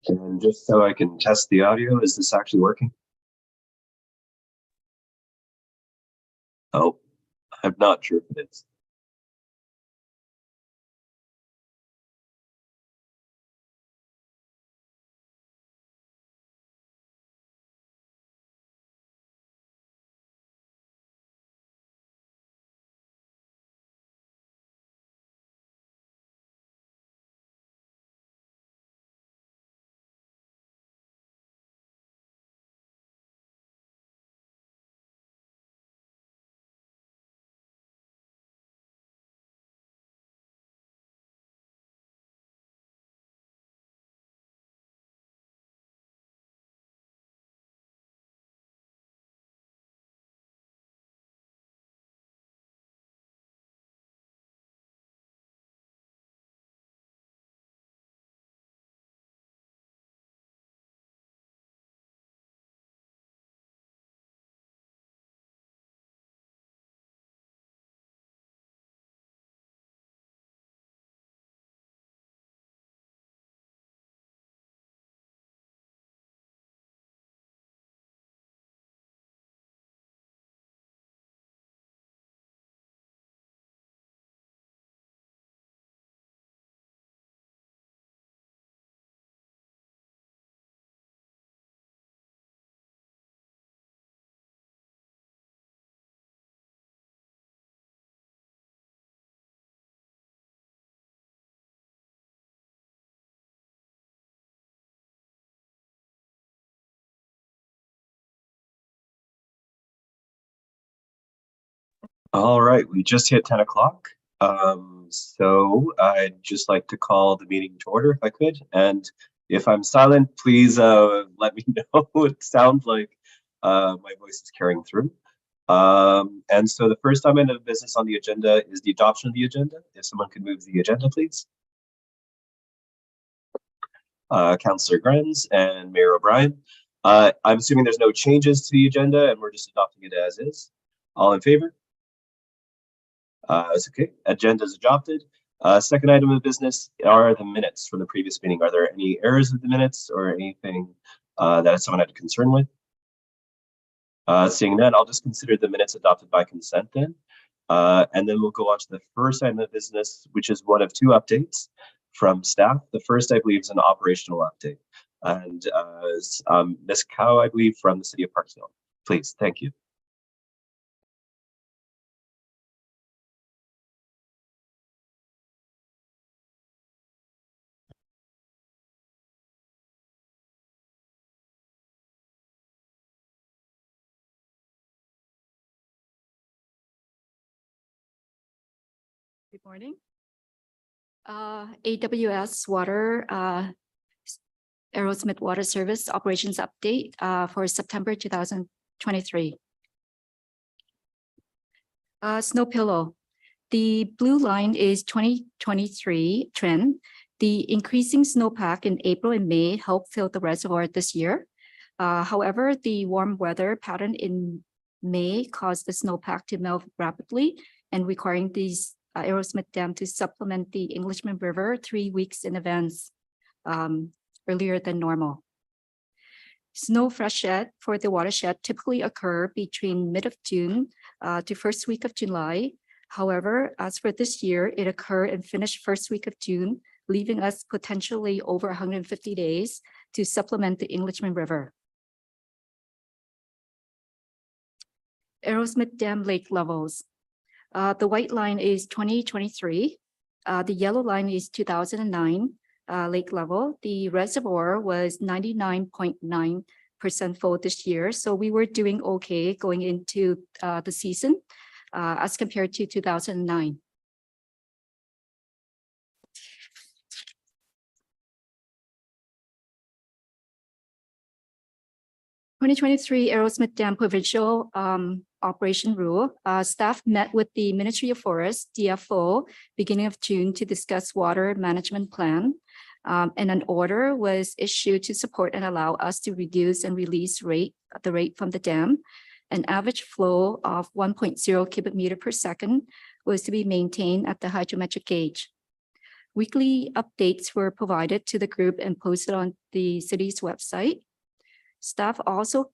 And just so I can test the audio, is this actually working? Oh, I'm not sure if it is. All right, we just hit 10 o'clock. So I'd just like to call the meeting to order if I could. And if I'm silent, please let me know. It sounds like my voice is carrying through. And so the first item of business on the agenda is the adoption of the agenda. If someone could move the agenda, please. Councillor Grenz and Mayor O'Brien. I'm assuming there's no changes to the agenda and we're just adopting it as is. All in favor? It's okay. Agenda is adopted. Second item of business are the minutes from the previous meeting. Are there any errors with the minutes or anything that someone had a concern with? Seeing none, I'll just consider the minutes adopted by consent then. And then we'll go on to the first item of business, which is one of two updates from staff. The first, I believe, is an operational update. And Ms. Cow, I believe, from the city of Parksville. Please, thank you. Good morning. AWS Aerosmith Water Service Operations Update for September 2023. Snow pillow. The blue line is 2023 trend. The increasing snowpack in April and May helped fill the reservoir this year. However, the warm weather pattern in May caused the snowpack to melt rapidly and requiring these Aerosmith Dam to supplement the Englishman River 3 weeks in advance, earlier than normal. Snow freshet for the watershed typically occur between mid of June to first week of July. However, as for this year, it occurred and finished first week of June, leaving us potentially over 150 days to supplement the Englishman River. Aerosmith Dam lake levels. The white line is 2023. The yellow line is 2009 lake level. The reservoir was 99.9% full this year. So we were doing okay going into the season as compared to 2009. Aerosmith Dam Provisional Operation Rule. Staff met with the Ministry of Forests, DFO, beginning of June to discuss water management plan. And an order was issued to support and allow us to reduce and release the rate from the dam. An average flow of 1.0 cubic meter per second was to be maintained at the hydrometric gauge. Weekly updates were provided to the group and posted on the city's website. Staff also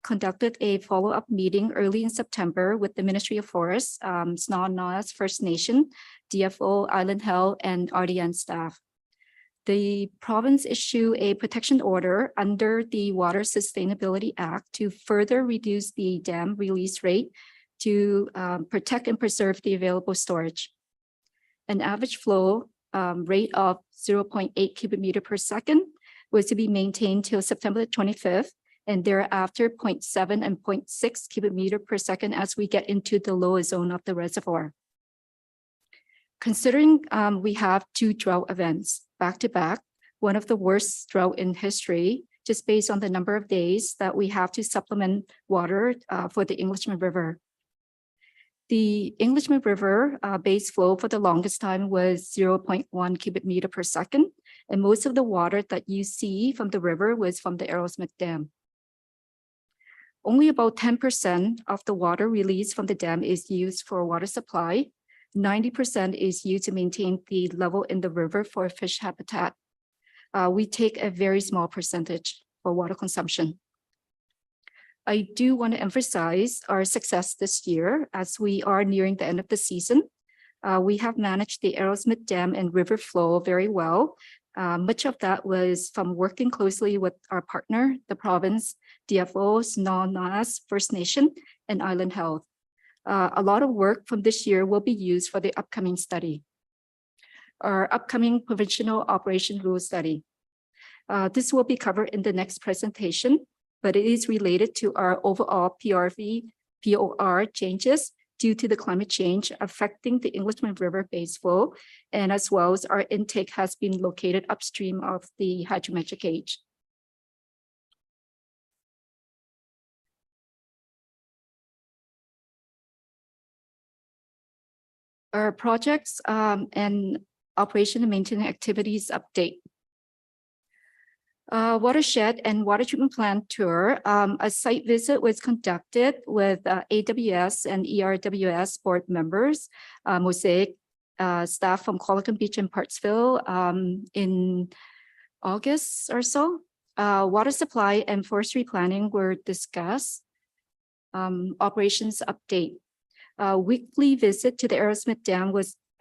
conducted a follow-up meeting early in September with the Ministry of Forests, Snow-Naas First Nation, DFO, Island Health, and RDN staff. The province issued a protection order under the Water Sustainability Act to further reduce the dam release rate to protect and preserve the available storage. An average flow rate of 0.8 cubic meter per second was to be maintained till September 25th, and thereafter 0.7 and 0.6 cubic meter per second as we get into the lower zone of the reservoir. Considering we have two drought events back to back, one of the worst drought in history, just based on the number of days that we have to supplement water for the Englishman River. The Englishman River base flow for the longest time was 0.1 cubic meter per second, and most of the water that you see from the river was from the Aerosmith Dam. Only about 10% of the water released from the dam is used for water supply. 90% is used to maintain the level in the river for fish habitat. We take a very small percentage for water consumption. I do want to emphasize our success this year as we are nearing the end of the season. We have managed the Aerosmith Dam and river flow very well. Much of that was from working closely with our partner, the province, DFO, Snow-Naas First Nation, and Island Health. A lot of work from this year will be used for the upcoming study. Our upcoming Provisional Operation Rule Study. This will be covered in the next presentation, but it is related to our overall POR changes due to the climate change affecting the Englishman River base flow, and as well as our intake has been located upstream of the hydrometric gauge. Our projects and operation and maintenance activities update. Watershed and water treatment plant tour. A site visit was conducted with AWS and ERWS board members, Mosaic staff from Qualicum Beach and Parksville in August or so. Water supply and forestry planning were discussed. Operations update. Weekly visit to the Aerosmith Dam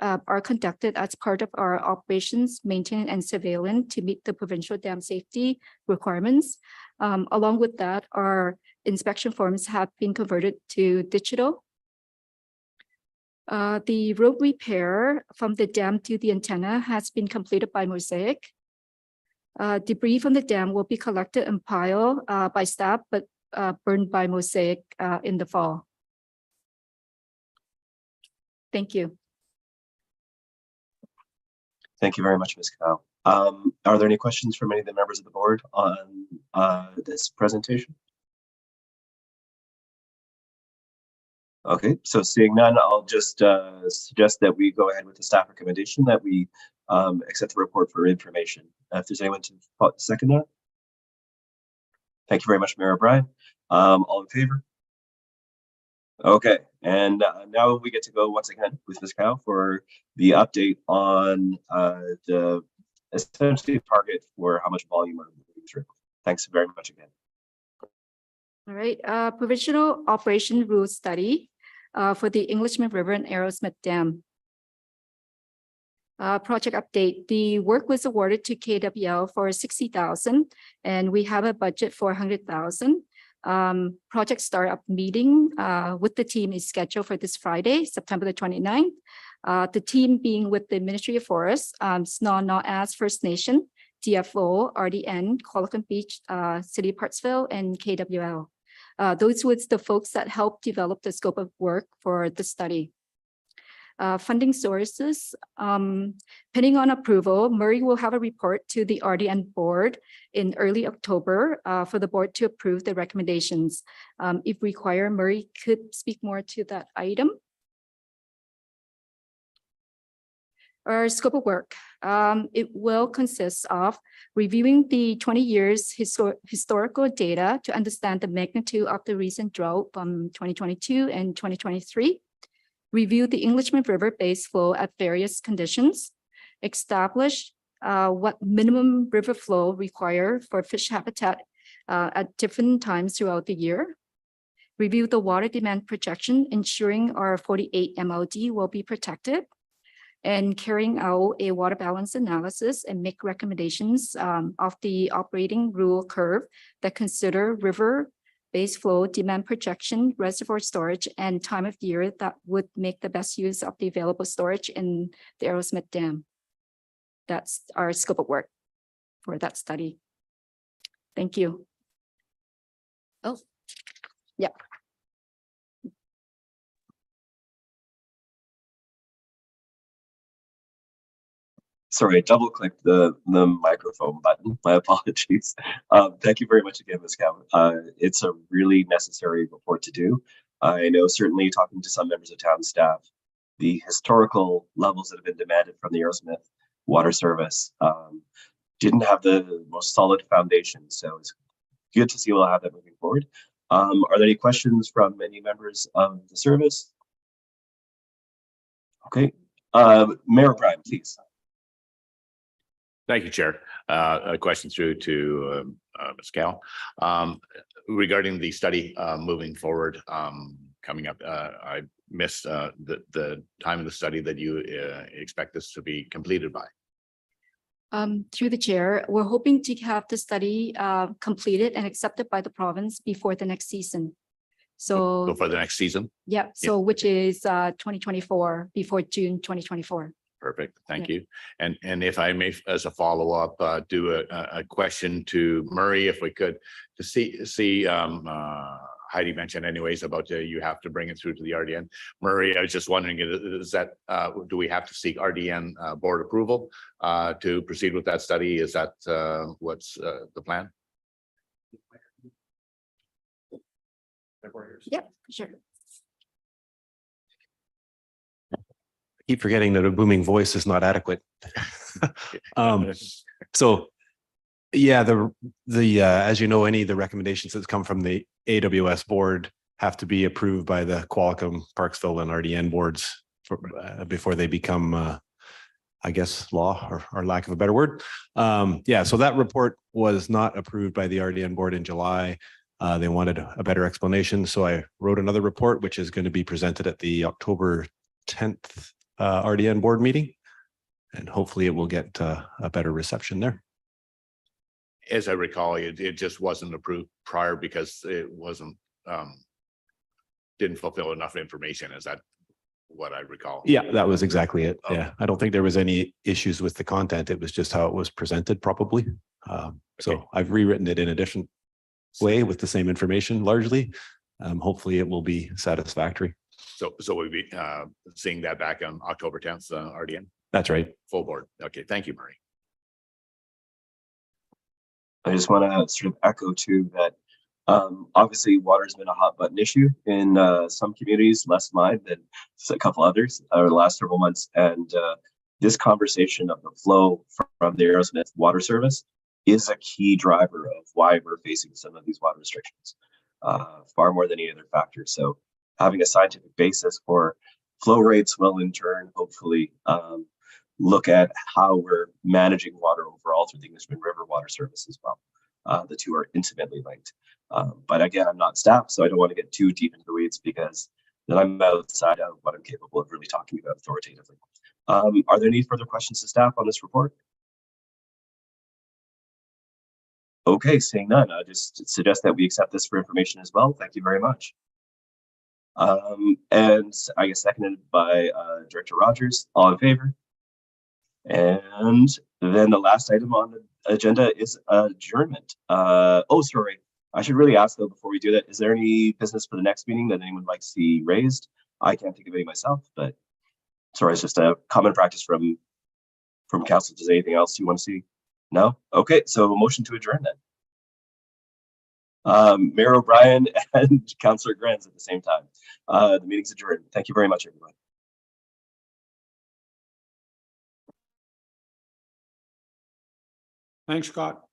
are conducted as part of our operations, maintenance, and surveillance to meet the provincial dam safety requirements. Along with that, our inspection forms have been converted to digital. The road repair from the dam to the antenna has been completed by Mosaic. Debris from the dam will be collected and piled by staff, but burned by Mosaic in the fall. Thank you. Thank you very much, Ms. Kao. Are there any questions from any of the members of the board on this presentation? Okay, so seeing none, I'll just suggest that we go ahead with the staff recommendation that we accept the report for information. If there's anyone to second that. Thank you very much, Mayor O'Brien. All in favor? Okay, and now we get to go once again with Ms. Kao for the update on the essentially target for how much volume we're moving through. Thanks very much again. All right, Provisional Operation Rule Study for the Englishman River and Aerosmith Dam. Project update. The work was awarded to KWL for $60,000, and we have a budget for $100,000. Project startup meeting with the team is scheduled for this Friday, September the 29th. The team being with the Ministry of Forests, Snow-Naas First Nation, DFO, RDN, Qualicum Beach, City of Parksville, and KWL. Those were the folks that helped develop the scope of work for the study. Funding sources, pending on approval, Murray will have a report to the RDN board in early October for the board to approve the recommendations. If required, Murray could speak more to that item. Our scope of work, it will consist of reviewing the 20 years historical data to understand the magnitude of the recent drought from 2022 and 2023. Review the Englishman River base flow at various conditions, establish what minimum river flow require for fish habitat at different times throughout the year. Review the water demand projection, ensuring our 48 MLD will be protected, and carrying out a water balance analysis and make recommendations of the operating rule curve that consider river base flow, demand projection, reservoir storage, and time of year that would make the best use of the available storage in the Aerosmith Dam. That's our scope of work for that study. Thank you. Oh, yeah. Sorry, I double clicked the microphone button. My apologies. Thank you very much again, Ms. Cowan. It's a really necessary report to do. I know certainly talking to some members of town staff, the historical levels that have been demanded from the Arrowsmith Water Service didn't have the most solid foundation. So it's good to see we'll have that moving forward. Are there any questions from any members of the service? Okay, Mayor O'Brien, please. Thank you, Chair. A question through to Ms. Cal. Regarding the study moving forward, coming up, I missed the time of the study that you expect this to be completed by. Through the chair, we're hoping to have the study completed and accepted by the province before the next season. So Before the next season? Yeah, so which is 2024, before June 2024. Perfect, thank you. And if I may, as a follow-up, do a question to Murray, if we could, to see Heidi mentioned anyways about you have to bring it through to the RDN. Murray, I was just wondering, is that do we have to seek RDN board approval to proceed with that study? Is that what's the plan? Yep, sure. Keep forgetting that a booming voice is not adequate. So yeah, the as you know, any of the recommendations that come from the AWS board have to be approved by the Qualicum, Parksville, and RDN boards before they become, I guess, law or lack of a better word. Yeah, so that report was not approved by the RDN board in July. They wanted a better explanation, so I wrote another report, which is going to be presented at the October 10th RDN board meeting, and hopefully it will get a better reception there. As I recall, it just wasn't approved prior because it wasn't didn't fulfill enough information. Is that what I recall? Yeah, that was exactly it. Okay. Yeah, I don't think there was any issues with the content. It was just how it was presented, probably. So I've rewritten it in a different way with the same information, largely. Hopefully it will be satisfactory. So we'll be seeing that back on October 10th, RDN? That's right. Full board. Okay, thank you, Murray. I just want to sort of echo too that obviously water has been a hot button issue in some communities, less mine than a couple others over the last several months. And this conversation of the flow from the Aerosmith Water Service is a key driver of why we're facing some of these water restrictions, far more than any other factor. So having a scientific basis for flow rates will in turn hopefully look at how we're managing water overall through the Englishman River Water Service as well. The two are intimately linked. But again, I'm not staff, so I don't want to get too deep into the weeds because then I'm outside of what I'm capable of really talking about authoritatively. Are there any further questions to staff on this report? Okay, seeing none, I just suggest that we accept this for information as well. Thank you very much. And I guess seconded by Director Rogers. All in favor? And then the last item on the agenda is adjournment. Oh, sorry. I should really ask though before we do that, is there any business for the next meeting that anyone would like to see raised? I can't think of any myself, but sorry, it's just a common practice from council. Does anything else you want to see? No? Okay, so a motion to adjourn then. Mayor O'Brien and Councillor Grenz at the same time. The meeting's adjourned. Thank you very much, everyone. Thanks, Scott.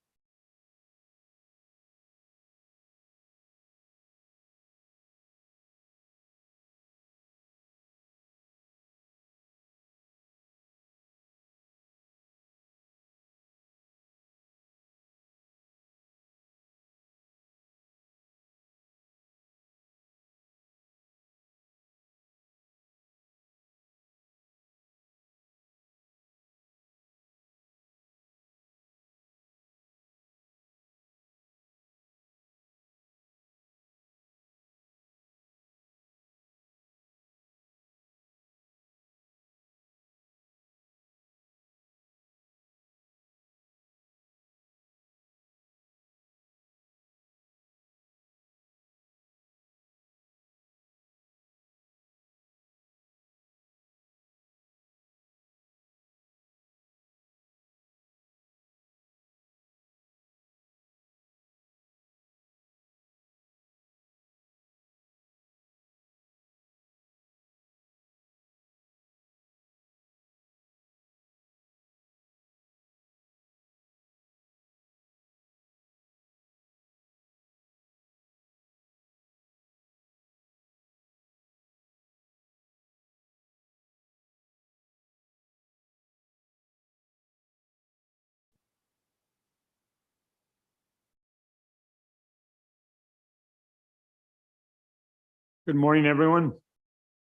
Good morning, everyone,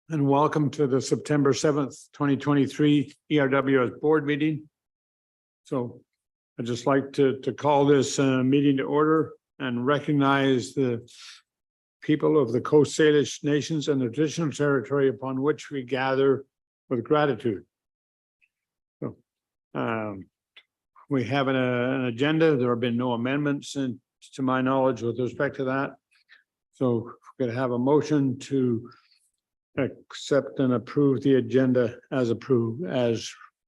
and welcome to the September 7th, 2023 ERWS Board Meeting. So I'd just like to call this meeting to order and recognize the people of the Coast Salish Nations and the traditional territory upon which we gather with gratitude. So we have an agenda. There have been no amendments, and to my knowledge, with respect to that. So we're going to have a motion to accept and approve the agenda as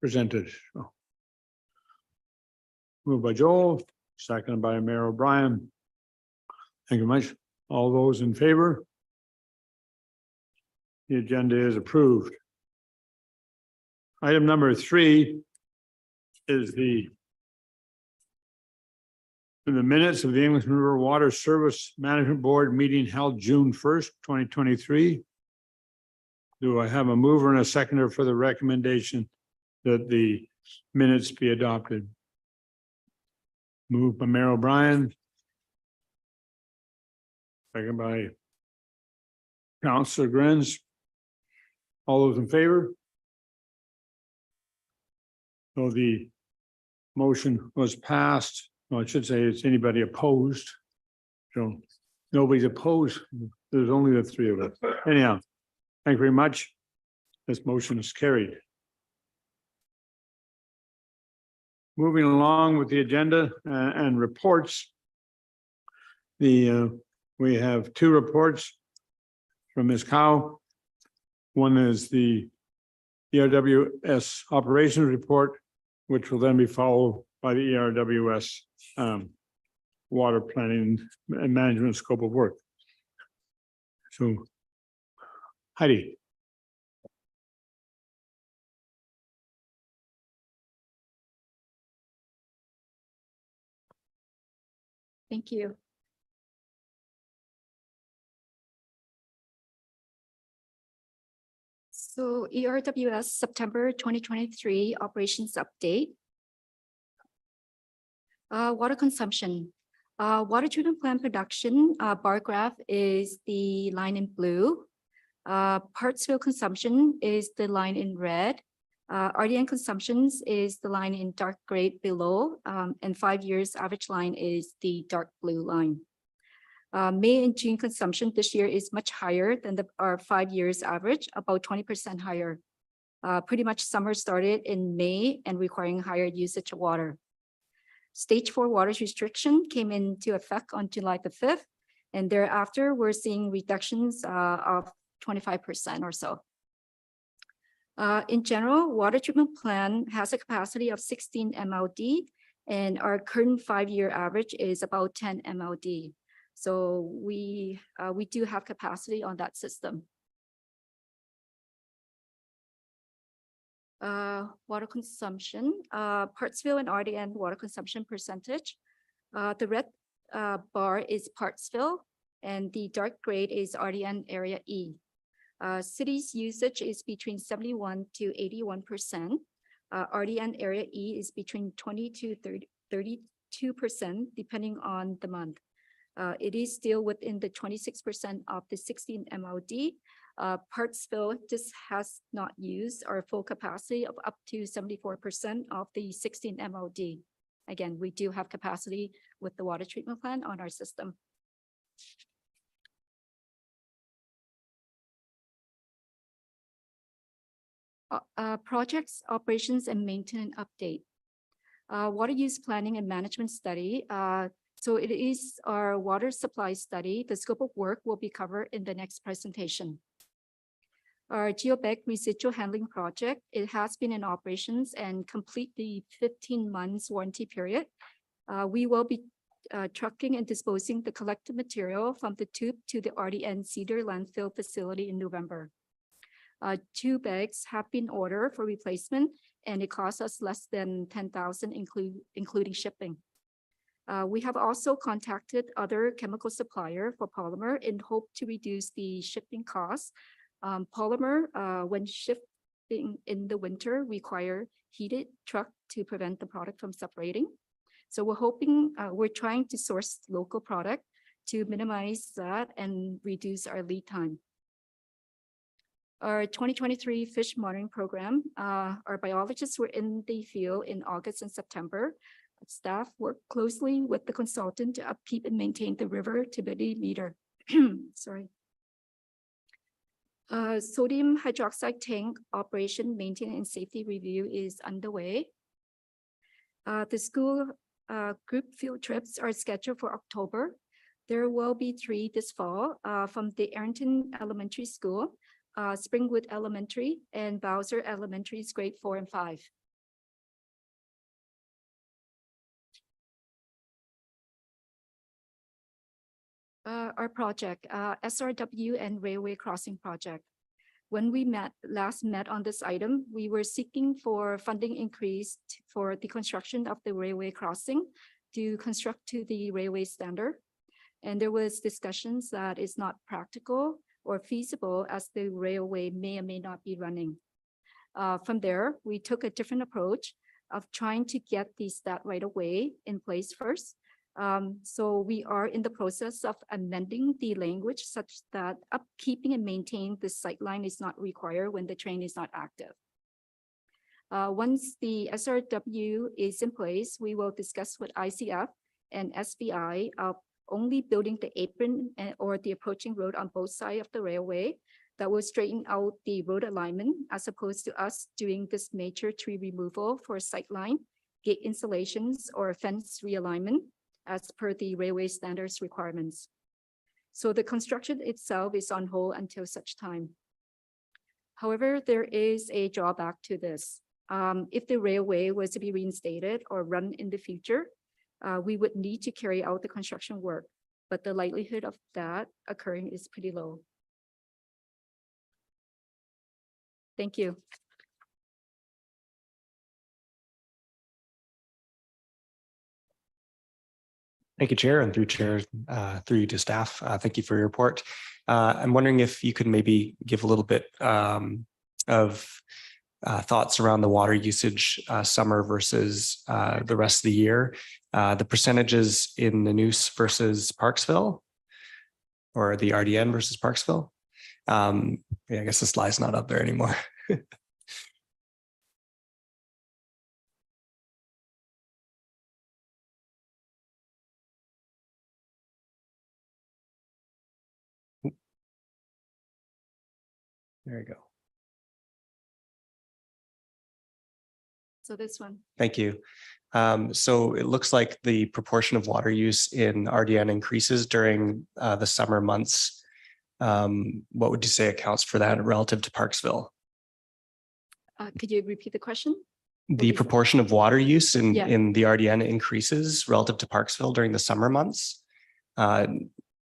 presented. So, moved by Joel, seconded by Mayor O'Brien. Thank you much. All those in favor? The agenda is approved. Item number 3 is the minutes of the English River Water Service Management Board meeting held June 1st, 2023. Do I have a mover and a seconder for the recommendation that the minutes be adopted? Moved by Mayor O'Brien. Second by Councillor Grins. All those in favor? So the motion was passed. Well, I should say, is anybody opposed? So nobody's opposed. There's only the 3 of us. Anyhow, thank you very much. This motion is carried. Moving along with the agenda and reports. We have 2 reports from Ms. Cow. One is the ERWS Operations report, which will then be followed by the ERWS water planning and management scope of work. So, Heidi. Thank you. So ERWS September 2023 operations update. Water consumption. Water treatment plant production bar graph is the line in blue. Parksville consumption is the line in red. RDN consumptions is the line in dark gray below, and 5 years average line is the dark blue line. May and June consumption this year is much higher than our 5 years average, about 20% higher. Pretty much summer started in May and requiring higher usage of water. Stage 4 water restriction came into effect on July the 5th, and thereafter we're seeing reductions of 25% or so. In general, water treatment plant has a capacity of 16 MLD, and our current 5-year average is about 10 MLD. So we do have capacity on that system. Water consumption, Parksville and RDN water consumption percentage. The red bar is Parksville, and the dark gray is RDN area E. Cities usage is between 71 to 81%. RDN area E is between 20 to 32%, depending on the month. It is still within the 26% of the 16 MLD. Parksville just has not used our full capacity of up to 74% of the 16 MLD. Again, we do have capacity with the water treatment plant on our system. Projects, operations, and maintenance update. Water use planning and management study. So it is our water supply study. The scope of work will be covered in the next presentation. Our geobag residual handling project, it has been in operations and complete the 15 months warranty period. We will be trucking and disposing the collected material from the tube to the RDN Cedar landfill facility in November. 2 bags have been ordered for replacement, and it costs us less than $10,000, including shipping. We have also contacted other chemical supplier for polymer in hope to reduce the shipping costs. Polymer, when shipping in the winter, require heated truck to prevent the product from separating. So we're trying to source local product to minimize that and reduce our lead time. Our 2023 fish monitoring program, our biologists were in the field in August and September. Staff worked closely with the consultant to upkeep and maintain the river turbidity meter. Sorry. Sodium hydroxide tank operation maintenance and safety review is underway. The school group field trips are scheduled for October. There will be 3 this fall from the Arrington Elementary School, Springwood Elementary, and Bowser Elementary's grade 4 and 5. Our project, SRW and Railway Crossing Project. When we last met on this item, we were seeking for funding increase for the construction of the railway crossing to construct to the railway standard. And there was discussions that it's not practical or feasible as the railway may or may not be running. From there, we took a different approach of trying to get the stat right away in place first. So we are in the process of amending the language such that upkeeping and maintaining the sightline is not required when the train is not active. Once the SRW is in place, we will discuss with ICF and SBI of only building the apron or the approaching road on both sides of the railway that will straighten out the road alignment, as opposed to us doing this major tree removal for sightline, gate installations, or fence realignment as per the railway standards requirements. So the construction itself is on hold until such time. However, there is a drawback to this. If the railway was to be reinstated or run in the future, we would need to carry out the construction work, but the likelihood of that occurring is pretty low. Thank you. Thank you, Chair, and through you to staff. Thank you for your report. I'm wondering if you could maybe give a little bit of thoughts around the water usage summer versus the rest of the year. The percentages in the Noose versus Parksville, or the RDN versus Parksville. Yeah, I guess the slide's not up there anymore. There you go. So this one. Thank you. So it looks like the proportion of water use in RDN increases during the summer months. What would you say accounts for that relative to Parksville? Could you repeat the question? The proportion of water use in the RDN increases relative to Parksville during the summer months.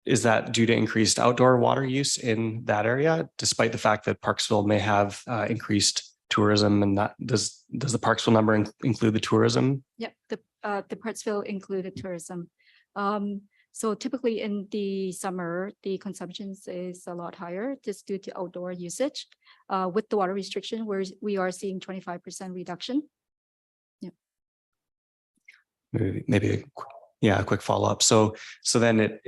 Is that due to increased outdoor water use in that area, despite the fact that Parksville may have increased tourism, and that does the Parksville number include the tourism? Yep, the Parksville included tourism. So typically in the summer, the consumption is a lot higher just due to outdoor usage. With the water restriction, we are seeing 25% reduction. Yeah. Maybe a quick follow-up. So then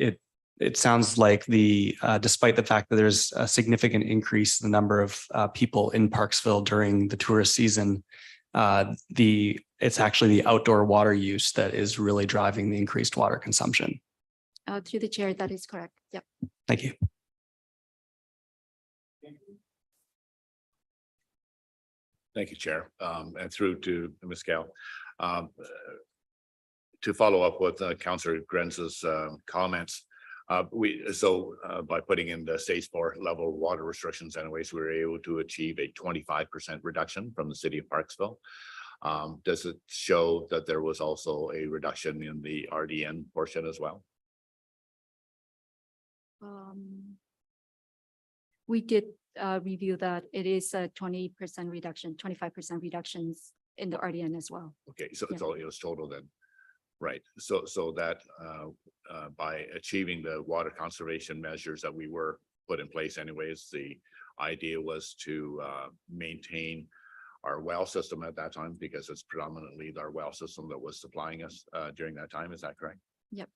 it sounds like despite the fact that there's a significant increase in the number of people in Parksville during the tourist season, it's actually the outdoor water use that is really driving the increased water consumption. Through the chair, that is correct. Yep. Thank you. Thank you, Chair, and through to Ms. Gale. To follow up with Councillor Grenz's comments, by putting in the stage 4 level water restrictions anyways, we were able to achieve a 25% reduction from the city of Parksville. Does it show that there was also a reduction in the RDN portion as well? We did review that. It is a 20% reduction, 25% reductions in the RDN as well. Okay, so it was total then. Right. So that by achieving the water conservation measures that we were put in place anyways, the idea was to maintain our well system at that time, because it's predominantly our well system that was supplying us during that time. Is that correct? Yep.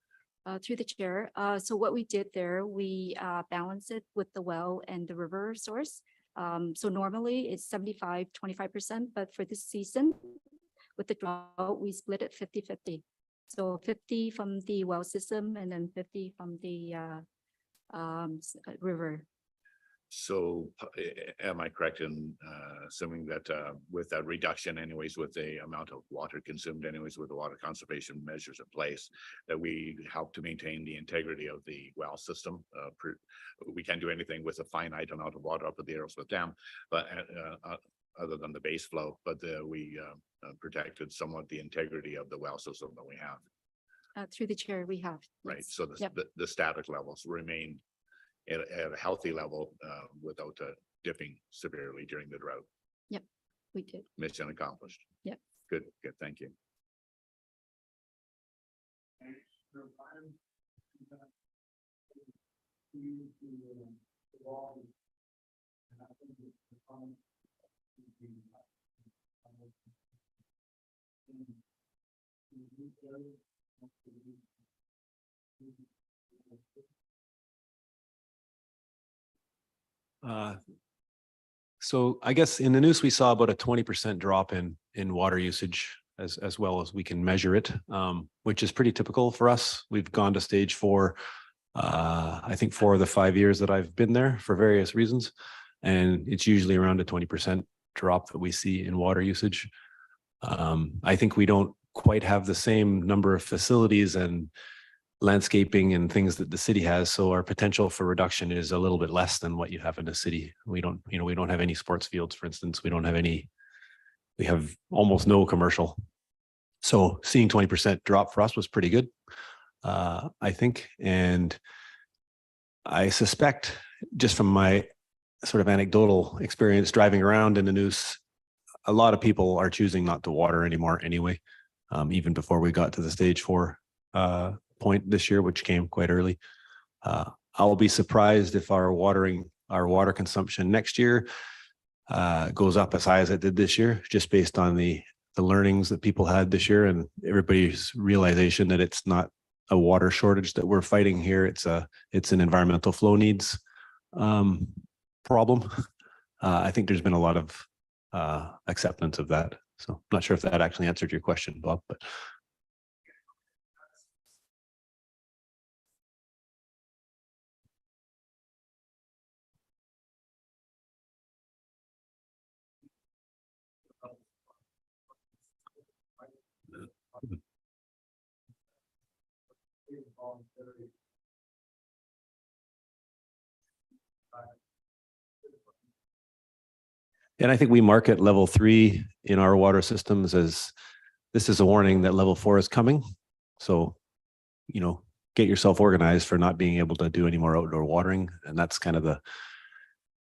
Through the chair. So what we did there, we balanced it with the well and the river source. So normally it's 75-25%, but for this season, with the drought, we split it 50-50. So 50 from the well system and then 50 from the river. So am I correct in assuming that with that reduction anyways, with the amount of water consumed anyways, with the water conservation measures in place, that we help to maintain the integrity of the well system? We can't do anything with a finite amount of water up at the Aerosmith Dam, but other than the base flow, but we protected somewhat the integrity of the well system that we have. Through the chair, we have. Right, yes. so Yep. the static levels remain at a healthy level without dipping severely during the drought. We did. Mission accomplished. Yep. Good, thank you. So I guess in the news, we saw about a 20% drop in water usage as well as we can measure it, which is pretty typical for us. We've gone to stage 4, I think 4 of the 5 years that I've been there for various reasons. And it's usually around a 20% drop that we see in water usage. I think we don't quite have the same number of facilities and landscaping and things that the city has. So our potential for reduction is a little bit less than what you have in the city. We don't have any sports fields, for instance. We have almost no commercial. So seeing 20% drop for us was pretty good, I think. And I suspect, just from my sort of anecdotal experience driving around in the news, a lot of people are choosing not to water anymore anyway, even before we got to the stage 4 point this year, which came quite early. I'll be surprised if our water consumption next year goes up as high as it did this year, just based on the learnings that people had this year and everybody's realization that it's not a water shortage that we're fighting here. It's an environmental flow needs problem. I think there's been a lot of acceptance of that. So I'm not sure if that actually answered your question, Bob, but. And I think we market level 3 in our water systems as this is a warning that level 4 is coming. So, get yourself organized for not being able to do any more outdoor watering. And that's kind of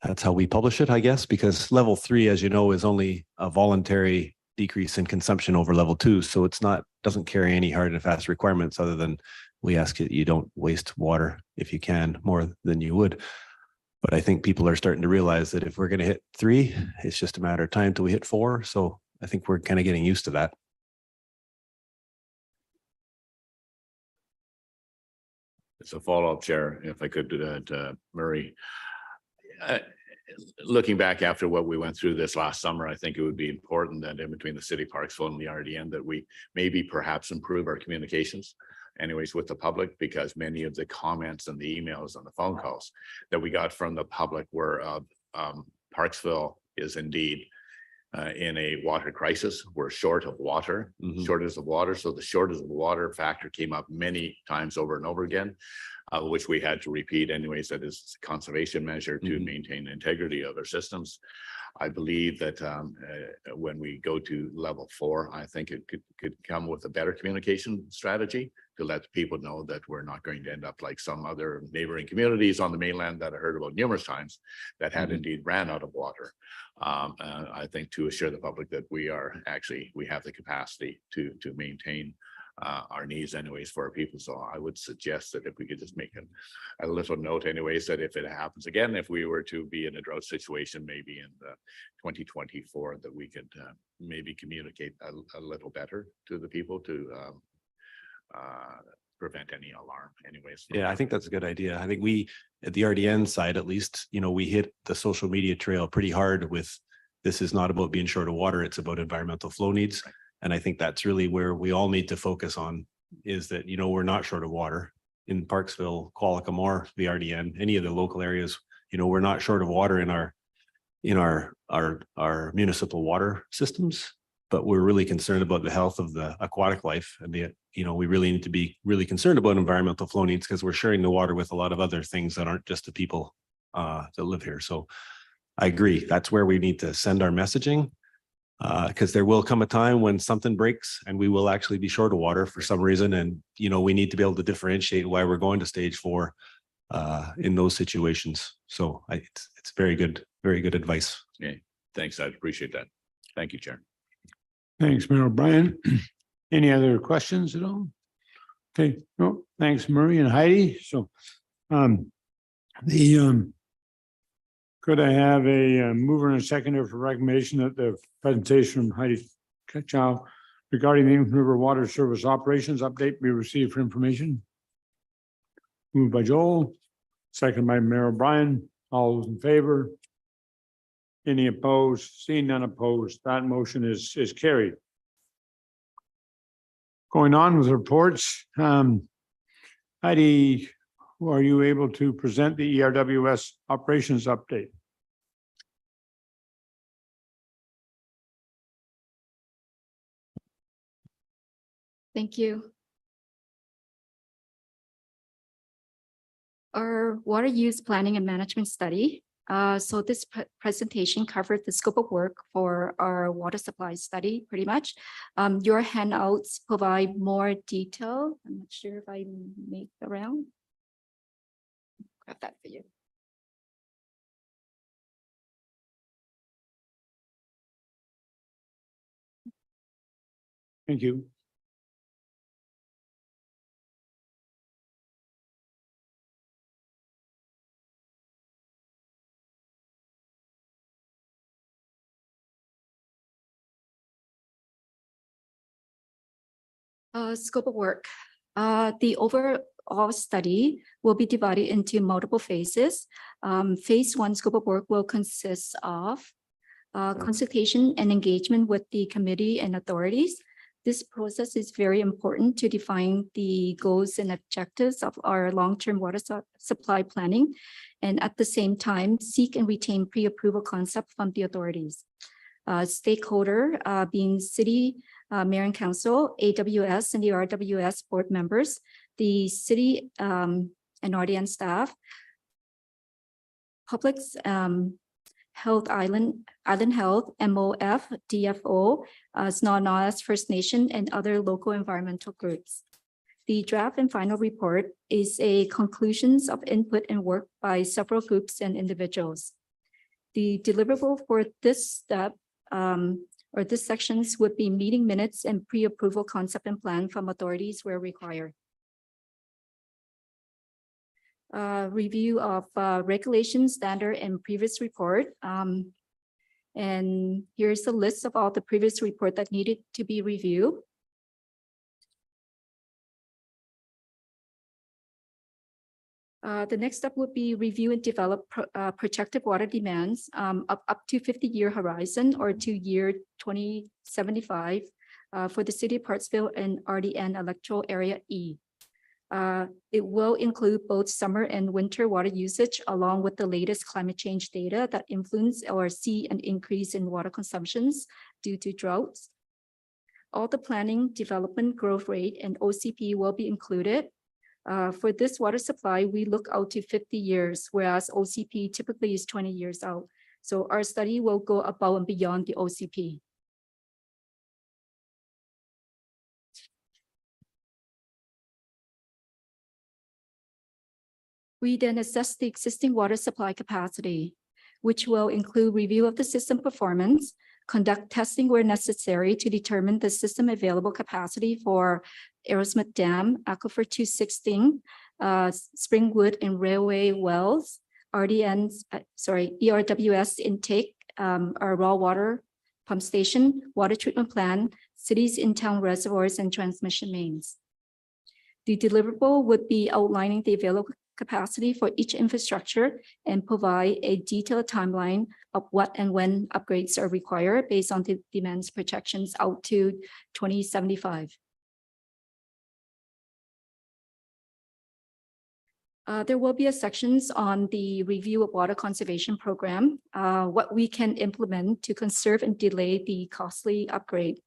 that's how we publish it, I guess, because level 3, as you know, is only a voluntary decrease in consumption over level 2. So doesn't carry any hard and fast requirements other than we ask that you don't waste water if you can more than you would. But I think people are starting to realize that if we're going to hit 3, it's just a matter of time till we hit 4. So I think we're kind of getting used to that. It's a follow-up, Chair, if I could do that, Murray. Looking back after what we went through this last summer, I think it would be important that in between the city, Parksville and the RDN, that we maybe perhaps improve our communications anyways with the public, because many of the comments and the emails and the phone calls that we got from the public were Parksville is indeed in a water crisis. We're short of water, shortage of water. So the shortage of water factor came up many times over and over again, which we had to repeat anyways. That is a conservation measure to maintain the integrity of our systems. I believe that when we go to level 4, I think it could come with a better communication strategy to let people know that we're not going to end up like some other neighboring communities on the mainland that I heard about numerous times that had indeed ran out of water. I think to assure the public that we have the capacity to maintain our needs anyways for our people. So I would suggest that if we could just make a little note anyways, that if it happens again, if we were to be in a drought situation, maybe in the 2024, that we could maybe communicate a little better to the people to prevent any alarm anyways. Yeah, I think that's a good idea. I think we, at the RDN side, at least, we hit the social media trail pretty hard with, this is not about being short of water, it's about environmental flow needs. Right. And I think that's really where we all need to focus on, is that, we're not short of water in Parksville, Qualicum, or the RDN, any of the local areas. We're not short of water in our municipal water systems, but we're really concerned about the health of the aquatic life. And we really need to be really concerned about environmental flow needs, because we're sharing the water with a lot of other things that aren't just the people that live here. So I agree. That's where we need to send our messaging, because there will come a time when something breaks and we will actually be short of water for some reason. And, we need to be able to differentiate why we're going to stage 4 in those situations. So it's very good advice. Yeah, thanks. I appreciate that. Thank you, Chair. Thanks, Mayor O'Brien. Any other questions at all? Okay, no, thanks, Murray and Heidi. So, could I have a mover and a seconder for recommendation that the presentation from Heidi Chow regarding the English River Water Service operations update be received for information? Moved by Joel, second by Mayor O'Brien. All those in favor? Any opposed? Seeing none opposed, that motion is carried. Going on with reports, Heidi, are you able to present the ERWS operations update? Thank you. Our water use planning and management study. So this presentation covered the scope of work for our water supply study, pretty much. Your handouts provide more detail. I'm not sure if I make the round. Grab that for you. Thank you. Scope of work. The overall study will be divided into multiple phases. Phase 1 scope of work will consist of consultation and engagement with the committee and authorities. This process is very important to define the goals and objectives of our long-term water supply planning, and at the same time, seek and retain pre-approval concept from the authorities. Stakeholder being city, mayor and council, AWS and the ERWS board members, the city and RDN staff, public's Health Island Health, MOF, DFO, as known as First Nation and other local environmental groups. The draft and final report is a conclusions of input and work by several groups and individuals. The deliverable for this step or this sections would be meeting minutes and pre-approval concept and plan from authorities where required. Review of regulation, standard, and previous report. And here's a list of all the previous report that needed to be reviewed. The next step would be review and develop projected water demands up to 50-year horizon or to year 2075 for the city of Parksville and RDN electoral area E. It will include both summer and winter water usage along with the latest climate change data that influence or see an increase in water consumptions due to droughts. All the planning, development, growth rate, and OCP will be included. For this water supply, we look out to 50 years, whereas OCP typically is 20 years out. So our study will go above and beyond the OCP. We then assess the existing water supply capacity, which will include review of the system performance, conduct testing where necessary to determine the system available capacity for Aerosmith Dam, Aquifer 216, Springwood and Railway Wells, ERWS intake, our raw water pump station, water treatment plant, cities in town reservoirs and transmission mains. The deliverable would be outlining the available capacity for each infrastructure and provide a detailed timeline of what and when upgrades are required based on the demands projections out to 2075. There will be a sections on the review of water conservation program, what we can implement to conserve and delay the costly upgrade.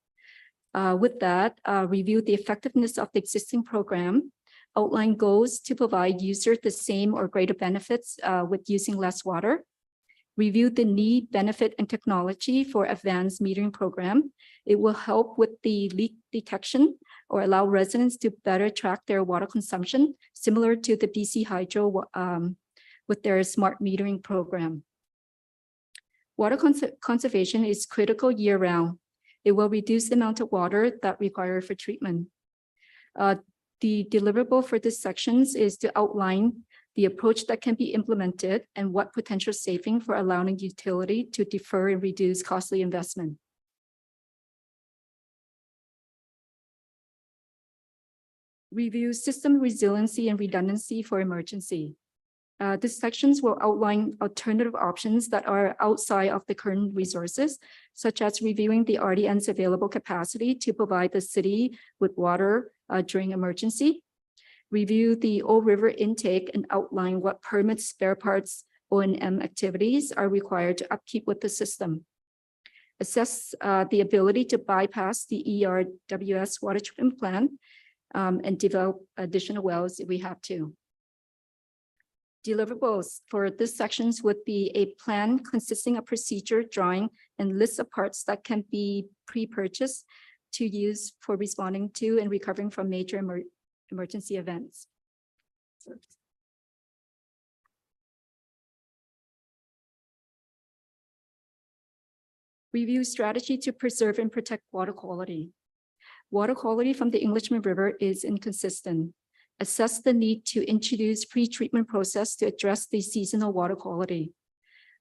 With that, review the effectiveness of the existing program, outline goals to provide users the same or greater benefits with using less water, review the need, benefit, and technology for advanced metering program. It will help with the leak detection or allow residents to better track their water consumption, similar to the BC Hydro with their smart metering program. Water conservation is critical year-round. It will reduce the amount of water that required for treatment. The deliverable for this sections is to outline the approach that can be implemented and what potential saving for allowing utility to defer and reduce costly investment. Review system resiliency and redundancy for emergency. These sections will outline alternative options that are outside of the current resources, such as reviewing the RDN's available capacity to provide the city with water during emergency. Review the Old River intake and outline what permits, spare parts, O&M activities are required to upkeep with the system. Assess the ability to bypass the ERWS water treatment plant and develop additional wells if we have to. Deliverables for this sections would be a plan consisting of procedure, drawing, and list of parts that can be pre-purchased to use for responding to and recovering from major emergency events. Review strategy to preserve and protect water quality. Water quality from the Englishman River is inconsistent. Assess the need to introduce pre-treatment process to address the seasonal water quality.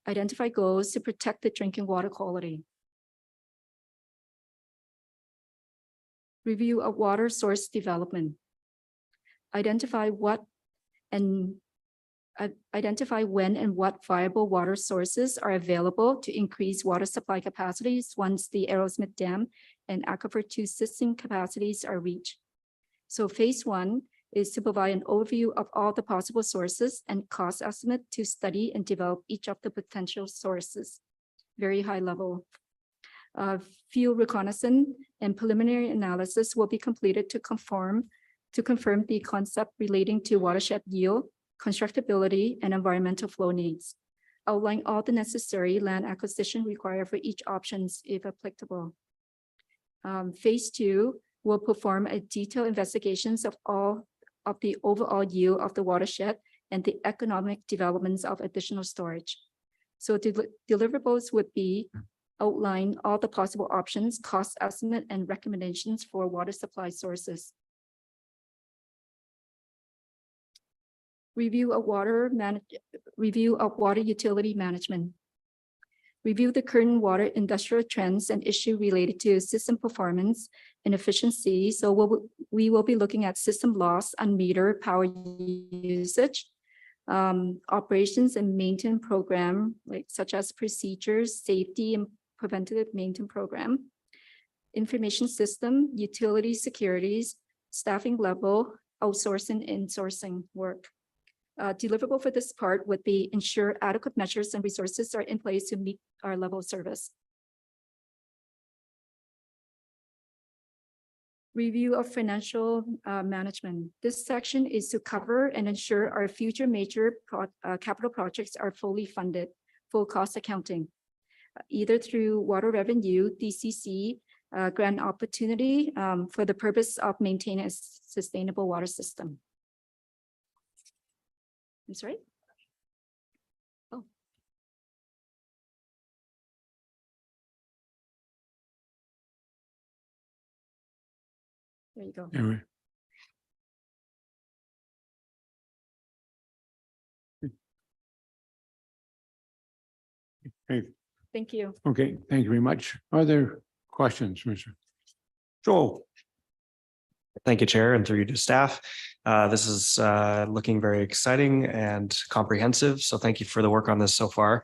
Identify goals to protect the drinking water quality. Review of water source development. Identify when and what viable water sources are available to increase water supply capacities once the Aerosmith Dam and Aquifer 2 system capacities are reached. So phase 1 is to provide an overview of all the possible sources and cost estimate to study and develop each of the potential sources. Very high level. Field reconnaissance and preliminary analysis will be completed to confirm the concept relating to watershed yield, constructability, and environmental flow needs. Outline all the necessary land acquisition required for each options if applicable. Phase 2 will perform a detailed investigations of all of the overall yield of the watershed and the economic developments of additional storage. So deliverables would be outline all the possible options, cost estimate, and recommendations for water supply sources. Review of water utility management. Review the current water industrial trends and issue related to system performance and efficiency. So we will be looking at system loss, unmetered power usage, operations and maintenance program, such as procedures, safety and preventative maintenance program, information system, utility securities, staffing level, outsourcing and insourcing work. Deliverable for this part would be ensure adequate measures and resources are in place to meet our level of service. Review of financial management. This section is to cover and ensure our future major capital projects are fully funded, full cost accounting, either through water revenue, DCC, grant opportunity for the purpose of maintaining a sustainable water system. I'm sorry? Oh. There you go. Anyway. Okay. Thank you. Okay, thank you very much. Are there questions, Mr. Joel? Thank you, Chair, and through you to staff. This is looking very exciting and comprehensive. So thank you for the work on this so far.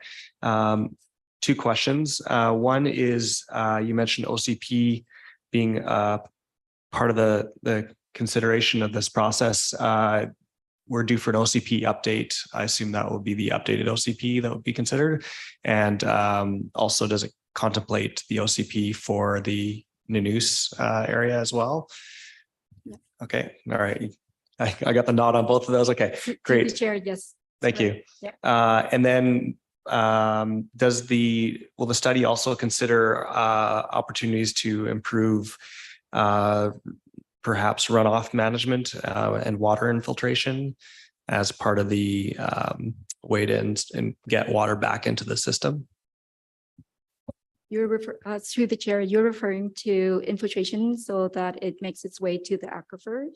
Two questions. One is you mentioned OCP being part of the consideration of this process. We're due for an OCP update. I assume that will be the updated OCP that would be considered. And also, does it contemplate the OCP for the Nanoose area as well? Yeah. Okay, all right. I got the nod on both of those. Okay, To the great. chair, yes. Thank you. Yeah. And then will the study also consider opportunities to improve perhaps runoff management and water infiltration as part of the way to and get water back into the system? You're through the chair, you're referring to infiltration so that it makes its way to the aquifers.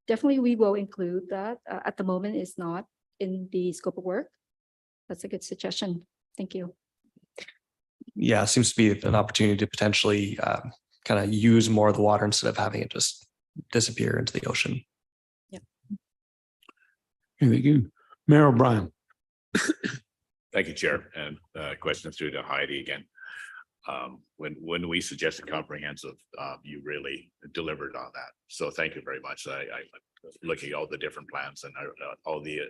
Definitely, we will include that. At the moment, it's not in the scope of work. That's a good suggestion. Thank you. Yeah, it seems to be an opportunity to potentially kind of use more of the water instead of having it just disappear into the ocean. Yep. Thank you. Mayor O'Brien. Thank you, Chair. And question through to Heidi again. When we suggested comprehensive, you really delivered on that. So thank you very much. I looking at all the different plans and all the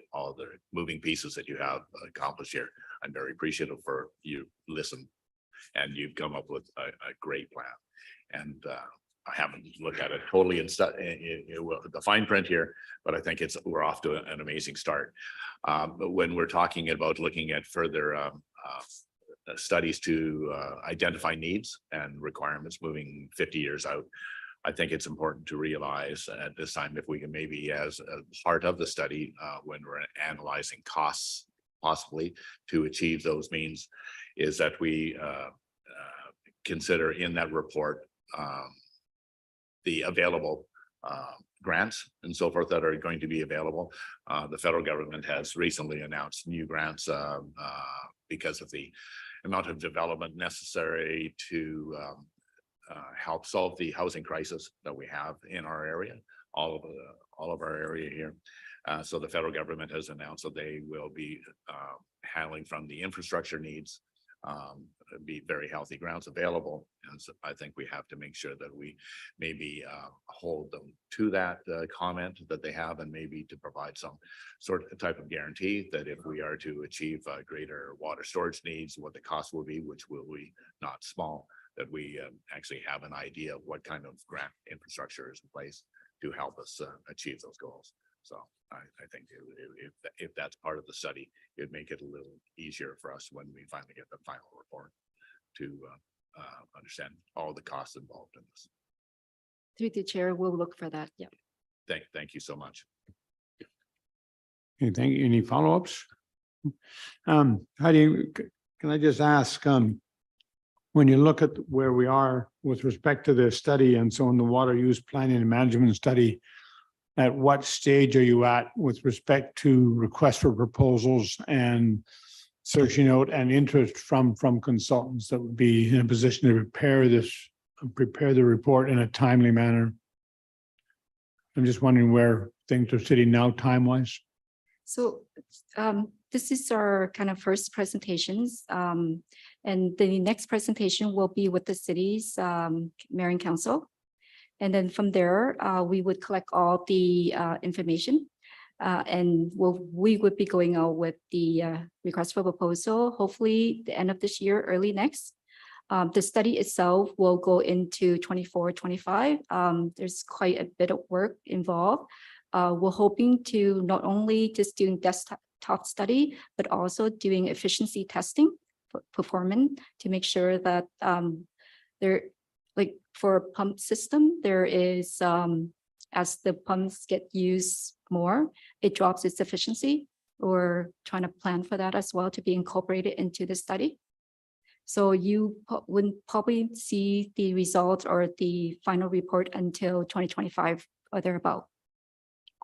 moving pieces that you have accomplished here. I'm very appreciative for you listen and you've come up with a great plan. And I haven't looked at it totally in the fine print here, but I think we're off to an amazing start. But when we're talking about looking at further studies to identify needs and requirements moving 50 years out, I think it's important to realize at this time, if we can maybe as a part of the study, when we're analyzing costs possibly to achieve those means, is that we consider in that report the available grants and so forth that are going to be available. The federal government has recently announced new grants because of the amount of development necessary to help solve the housing crisis that we have in our area, all of our area here. So the federal government has announced that they will be handling from the infrastructure needs, be very healthy grounds available. And so I think we have to make sure that we maybe hold them to that comment that they have, and maybe to provide some sort of type of guarantee that if we are to achieve greater water storage needs, what the cost will be, which will be not small, that we actually have an idea of what kind of grant infrastructure is in place to help us achieve those goals. So I think if that's part of the study, it'd make it a little easier for us when we finally get the final report to understand all the costs involved in this. Through the chair, we'll look for that. Yeah. Thank you so much. Okay, thank you. Any follow-ups? Heidi, can I just ask, when you look at where we are with respect to this study and so on, the water use planning and management study, at what stage are you at with respect to requests for proposals and searching out and interest from consultants that would be in a position to prepare the report in a timely manner? I'm just wondering where things are sitting now time-wise. So this is our kind of first presentations. And the next presentation will be with the city's mayor and council. And then from there, we would collect all the information. And we would be going out with the request for proposal, hopefully the end of this year, early next. The study itself will go into 24, 25. There's quite a bit of work involved. We're hoping to not only just doing desktop study, but also doing efficiency testing for performance to make sure that there, like for a pump system, there is, as the pumps get used more, it drops its efficiency. We're trying to plan for that as well to be incorporated into the study. So you wouldn't probably see the results or the final report until 2025 or thereabout.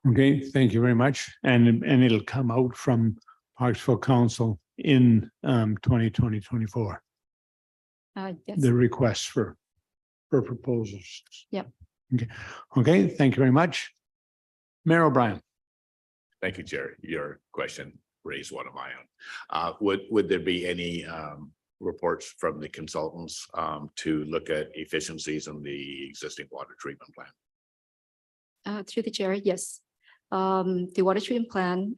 Okay, thank you very much. And it'll come out from Parksville Council in 2024. Yes. The requests for proposals. Yep. Okay, thank you very much. Mayor O'Brien. Thank you, Chair. Your question raised one of my own. Would there be any reports from the consultants to look at efficiencies in the existing water treatment plant? Through the chair, yes. The water treatment plan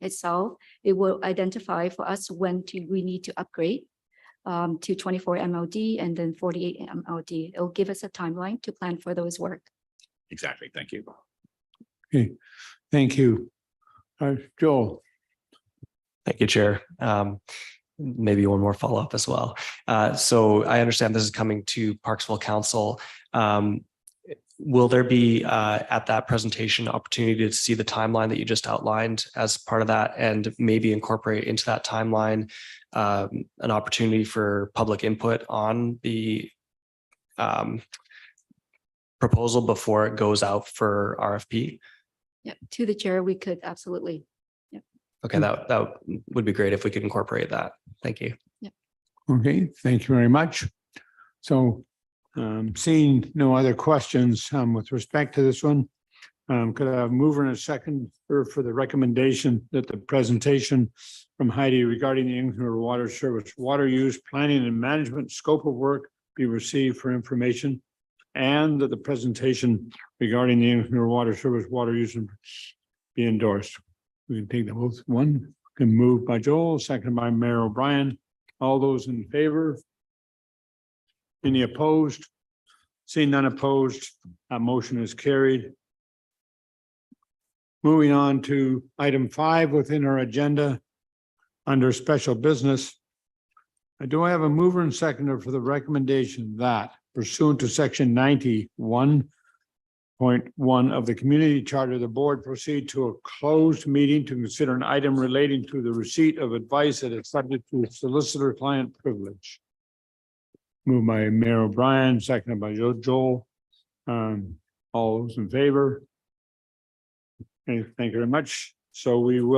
itself, it will identify for us when we need to upgrade to 24 MLD and then 48 MLD. It'll give us a timeline to plan for those work. Exactly. Thank you. Okay, thank you. Joel. Thank you, Chair. Maybe one more follow-up as well. So I understand this is coming to Parksville Council. Will there be at that presentation opportunity to see the timeline that you just outlined as part of that, and maybe incorporate into that timeline an opportunity for public input on the proposal before it goes out for RFP? Yeah, to the chair, we could absolutely. Okay, that would be great if we could incorporate that. Thank you. Okay, thank you very much. So seeing no other questions with respect to this one, could I have a mover and a second for the recommendation that the presentation from Heidi regarding the English River Water Service water use planning and management scope of work be received for information, and that the presentation regarding the English River Water Service water use be endorsed? We can take them both. One can move by Joel, second by Mayor O'Brien. All those in favor? Any opposed? Seeing none opposed, that motion is carried. Moving on to item 5 within our agenda under special business. Do I have a mover and seconder for the recommendation that pursuant to section 91.1 of the community charter, the board proceed to a closed meeting to consider an item relating to the receipt of advice that is subject to solicitor client privilege? Moved by Mayor O'Brien, seconded by Joel. All those in favor? Okay, thank you very much. So we will